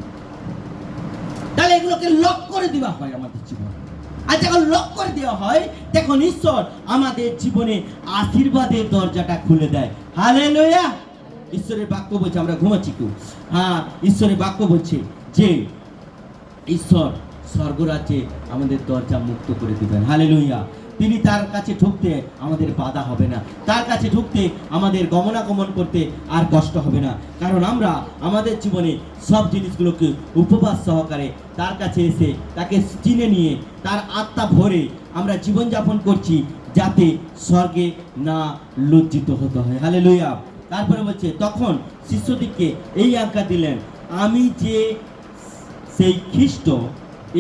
তাহলে এগুলোকে লক করে দেওয়া হয় আমাদের জীবনে। আর যখন লক করে দেওয়া হয়, তখন ঈশ্বর আমাদের জীবনে আশীর্বাদের দরজাটা খুলে দেয়। হালেলুয়া। ঈশ্বরের বাক্য বলছে, আমরা ঘুমাচ্ছি কেউ, হ্যাঁ, ঈশ্বরের বাক্য বলছে যে ঈশ্বর স্বর্গরাজ্যে আমাদের দরজা মুক্ত করে দিবেন। হালেলুয়া। তিনি তার কাছে ঢুকতে আমাদের বাধা হবে না, তার কাছে ঢুকতে আমাদের গমনাগমন করতে আর কষ্ট হবে না। কারণ আমরা আমাদের জীবনে সব জিনিসগুলোকে উপবাস সহকারে তার কাছে এসে তাকে চিনে নিয়ে তার আত্মা ভরে আমরা জীবনযাপন করছি, যাতে স্বর্গে না লজ্জিত হতে হয়। হালেলুয়া। তারপরে বলছে, তখন শিষ্যদিগকে এই আজ্ঞা দিলেন, আমি যে সেই খ্রিস্ট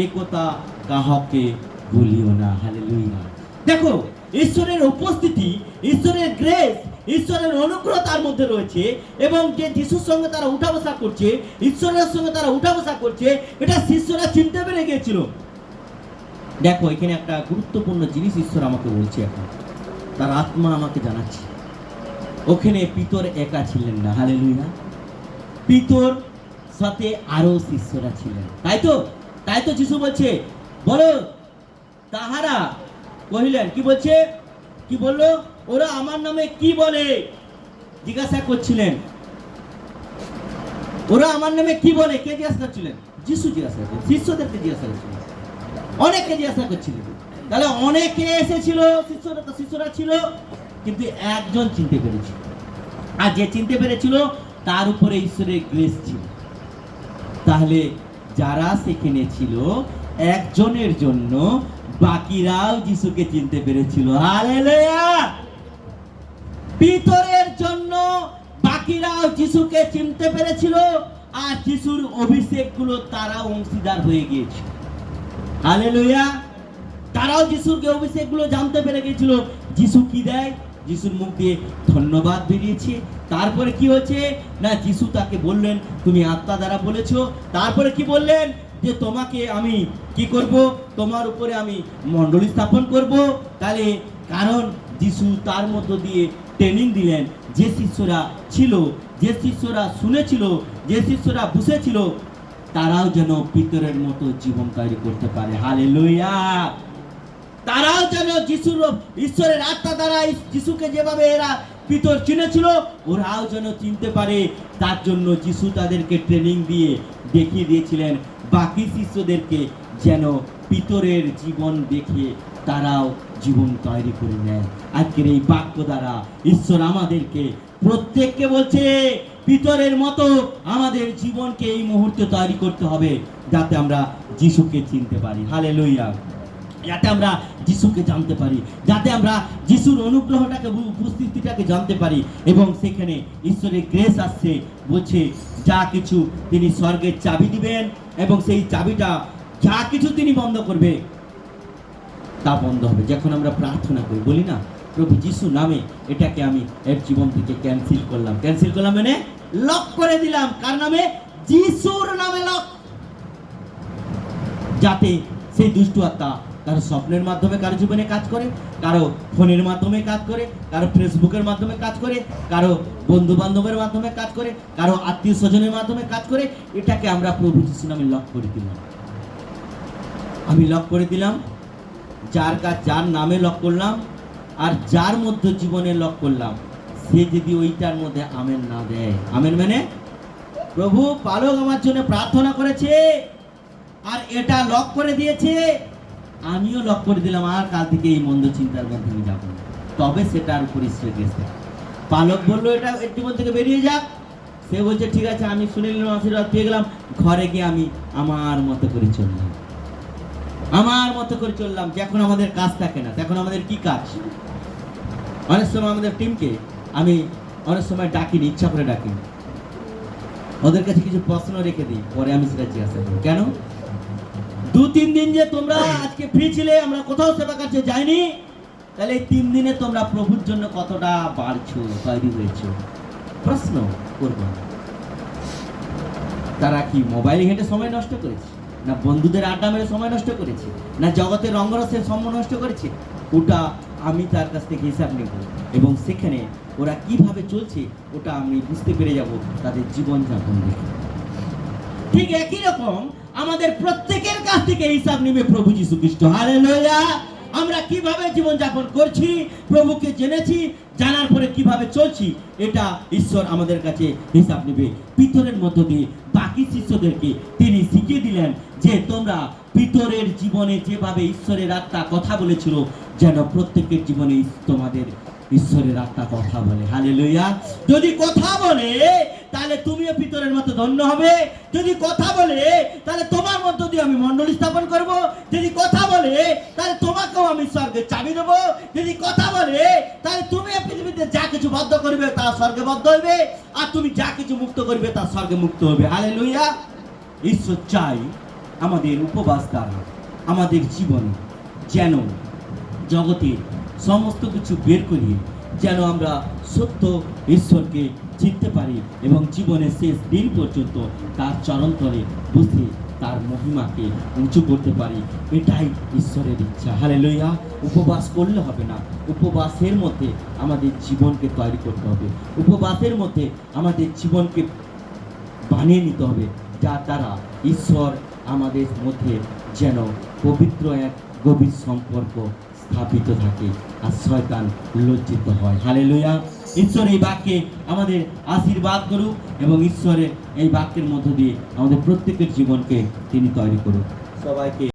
এ কথা কাহাকে বলিও না। হালেলুয়া। দেখো, ঈশ্বরের উপস্থিতি, ঈশ্বরের গ্রেস, ঈশ্বরের অনুগ্রহ তার মধ্যে রয়েছে, এবং যে যিশুর সঙ্গে তারা উঠা বসা করছে, ঈশ্বরের সঙ্গে তারা উঠা বসা করছে, এটা শিষ্যরা চিনতে পেরে গিয়েছিল। দেখো, এখানে একটা গুরুত্বপূর্ণ জিনিস ঈশ্বর আমাকে বলছে, এখন তার আত্মা আমাকে জানাচ্ছে। ওখানে পিতর একা ছিলেন না। হালেলুয়া। পিতর সাথে আরো শিষ্যরা ছিলেন, তাই তো যিশু বলছে, বলো, তাহারা কহিলেন, কি বলছে, কি বললো, ওরা আমার নামে কি বলে? জিজ্ঞাসা করছিলেন, ওরা আমার নামে কি বলে? কে জিজ্ঞাসা করছিলেন? যিশু জিজ্ঞাসা করছিলেন, শিষ্যদেরকে জিজ্ঞাসা করছিলেন, অনেকে জিজ্ঞাসা করছিলেন। তাহলে অনেকে এসেছিল, শিষ্যরা ছিল, কিন্তু একজন চিনতে পেরেছিল, আর যে চিনতে পেরেছিল তার উপরে ঈশ্বরের গ্রেস ছিল। তাহলে যারা সেখানে ছিল, একজনের জন্য বাকিরাও যিশুকে চিনতে পেরেছিল। হালেলুয়া। পিতরের জন্য বাকিরাও যিশুকে চিনতে পেরেছিল, আর যিশুর অভিষেকগুলো তারাও অংশীদার হয়ে গিয়েছিল। হালেলুয়া। তারাও যিশুর অভিষেকগুলো জানতে পেরে গিয়েছিল। যিশু কি দেয়? যিশুর মুখ দিয়ে ধন্যবাদ বেরিয়েছে। তারপরে কি হচ্ছে না, যিশু তাকে বললেন, তুমি আত্মা দ্বারা বলেছো। তারপরে কি বললেন? যে তোমাকে আমি কি করব, তোমার উপরে আমি মণ্ডলী স্থাপন করব। তাহলে কারণ যিশু তার মধ্য দিয়ে ট্রেনিং দিলেন, যে শিষ্যরা ছিল, যে শিষ্যরা শুনেছিল, যে শিষ্যরা বুঝেছিল, তারাও যেন পিতরের মতো জীবন তৈরি করতে পারে। হালেলুয়া। তারাও যেন যিশুর, ঈশ্বরের আত্মা দ্বারা যিশুকে যেভাবে এরা পিতর চিনেছিল, ওরাও যেন চিনতে পারে। তার জন্য যিশু তাদেরকে ট্রেনিং দিয়ে দেখিয়ে দিয়েছিলেন বাকি শিষ্যদেরকে, যেন পিতরের জীবন দেখে তারাও জীবন তৈরি করে নেয়। আজকের এই বাক্য দ্বারা ঈশ্বর আমাদেরকে প্রত্যেককে বলছে, পিতরের মতো আমাদের জীবনকে এই মুহূর্তে তৈরি করতে হবে, যাতে আমরা যিশুকে চিনতে পারি। হালেলুয়া। যাতে আমরা যিশুকে জানতে পারি, যাতে আমরা যিশুর অনুগ্রহটাকে, উপস্থিতিটাকে জানতে পারি। এবং সেখানে ঈশ্বরের গ্রেস আসছে, বলছে যা কিছু তিনি স্বর্গের চাবি দিবেন, এবং সেই চাবিটা যা কিছু তিনি বন্ধ করবে তা বন্ধ হবে। যখন আমরা প্রার্থনা করি, বলি না, প্রভু যিশু নামে এটাকে আমি এর জীবন থেকে ক্যান্সেল করলাম। ক্যান্সেল করলাম মানে লক করে দিলাম। কার নামে? যিশুর নামে লক। যাতে সেই দুষ্ট আত্মা কারো স্বপ্নের মাধ্যমে কারো জীবনে কাজ করে, কারো ফোনের মাধ্যমে কাজ করে, কারো ফেসবুকের মাধ্যমে কাজ করে, কারো বন্ধু বান্ধবের মাধ্যমে কাজ করে, কারো আত্মীয় স্বজনের মাধ্যমে কাজ করে। এটাকে আমরা প্রভু যিশু নামে লক করে দিলাম। আমি লক করে দিলাম। যার কাজ, যার নামে লক করলাম, আর যার মধ্যে জীবনে লক করলাম, সে যদি ওইটার মধ্যে আমেন না দেয়, আমেন মানে প্রভু পালক আমার জন্য প্রার্থনা করেছে আর এটা লক করে দিয়েছে, আমিও লক করে দিলাম, আর কাল থেকে এই মন্দ চিন্তার মধ্যে আমি যাবো না, তবে সেটার উপর ঈশ্বর গেছে। পালক বললো এটা এর জীবন থেকে বেরিয়ে যাক, সে বলছে ঠিক আছে আমি শুনে নিলাম, আশীর্বাদ পেয়ে গেলাম, ঘরে গিয়ে আমি আমার মতো করে চললাম, আমার মতো করে চললাম। যখন আমাদের কাজ থাকে না তখন আমাদের কি কাজ? অনেক সময় আমাদের টিমকে আমি অনেক সময় ডাকিনি, ইচ্ছা করে ডাকি, ওদের কাছে কিছু প্রশ্ন রেখে দিই, পরে আমি সেটা জিজ্ঞাসা করি। কেন? 2-3 দিন যে তোমরা আজকে ফ্রি ছিলে, আমরা কোথাও সেবা কাছে যাইনি, তাহলে এই 3 দিনে তোমরা প্রভুর জন্য কতটা বাড়ছো, তৈরি হয়েছো? প্রশ্ন করবো। তারা কি মোবাইলে ঘেঁটে সময় নষ্ট করেছে, না বন্ধুদের আড্ডা মেরে সময় নষ্ট করেছে, না জগতের রঙ্গরসের সময় নষ্ট করেছে? ওটা আমি তার কাছ থেকে হিসাব নেব, এবং সেখানে ওরা কিভাবে চলছে ওটা আমি বুঝতে পেরে যাব তাদের জীবনযাপন দেখে। ঠিক একই রকম আমাদের প্রত্যেকের কাছ থেকে হিসাব নেবে প্রভু যীশু খ্রিস্ট। হালেলুয়া! আমরা কিভাবে জীবনযাপন করছি, প্রভুকে জেনেছি, জানার পরে কিভাবে চলছি, এটা ঈশ্বর আমাদের কাছে হিসাব নেবে। পিতরের মধ্য দিয়ে বাকি শিষ্যদেরকে তিনি শিখিয়ে দিলেন যে তোমরা পিতরের জীবনে যেভাবে ঈশ্বরের আত্মা কথা বলেছিল, যেন প্রত্যেকের জীবনে তোমাদের ঈশ্বরের আত্মা কথা বলে। হালেলুয়া! যদি কথা বলে তাহলে তুমিও পিতরের মতো ধন্য হবে। যদি কথা বলে তাহলে তোমার মধ্য দিয়ে আমি মণ্ডলী স্থাপন করব। যদি কথা বলে তাহলে তোমাকেও আমি স্বর্গে চাবি দেবো। যদি কথা বলে তাহলে তুমি পৃথিবীতে যা কিছু বদ্ধ করবে তা স্বর্গে বদ্ধ হইবে, আর তুমি যা কিছু মুক্ত করবে তা স্বর্গে মুক্ত হবে। হালেলুয়া! ঈশ্বর চাই আমাদের উপবাস দ্বারা আমাদের জীবনে যেন জগতে সমস্ত কিছু বের করিয়ে যেন আমরা সত্য ঈশ্বরকে চিনতে পারি এবং জীবনের শেষ দিন পর্যন্ত তার চরণতলে বসে তার মহিমাকে উঁচু করতে পারি। এটাই ঈশ্বরের ইচ্ছা। হালেলুয়া! উপবাস করলে হবে না, উপবাসের মধ্যে আমাদের জীবনকে তৈরি করতে হবে, উপবাসের মধ্যে আমাদের জীবনকে বানিয়ে নিতে হবে, যার দ্বারা ঈশ্বর আমাদের মধ্যে যেন পবিত্র এক গভীর সম্পর্ক স্থাপিত থাকে আর শয়তান লজ্জিত হয়। হালেলুয়া! ঈশ্বর এই বাক্যে আমাদের আশীর্বাদ করুক এবং ঈশ্বরের এই বাক্যের মধ্য দিয়ে আমাদের প্রত্যেকের জীবনকে তিনি তৈরি করুক। সবাইকে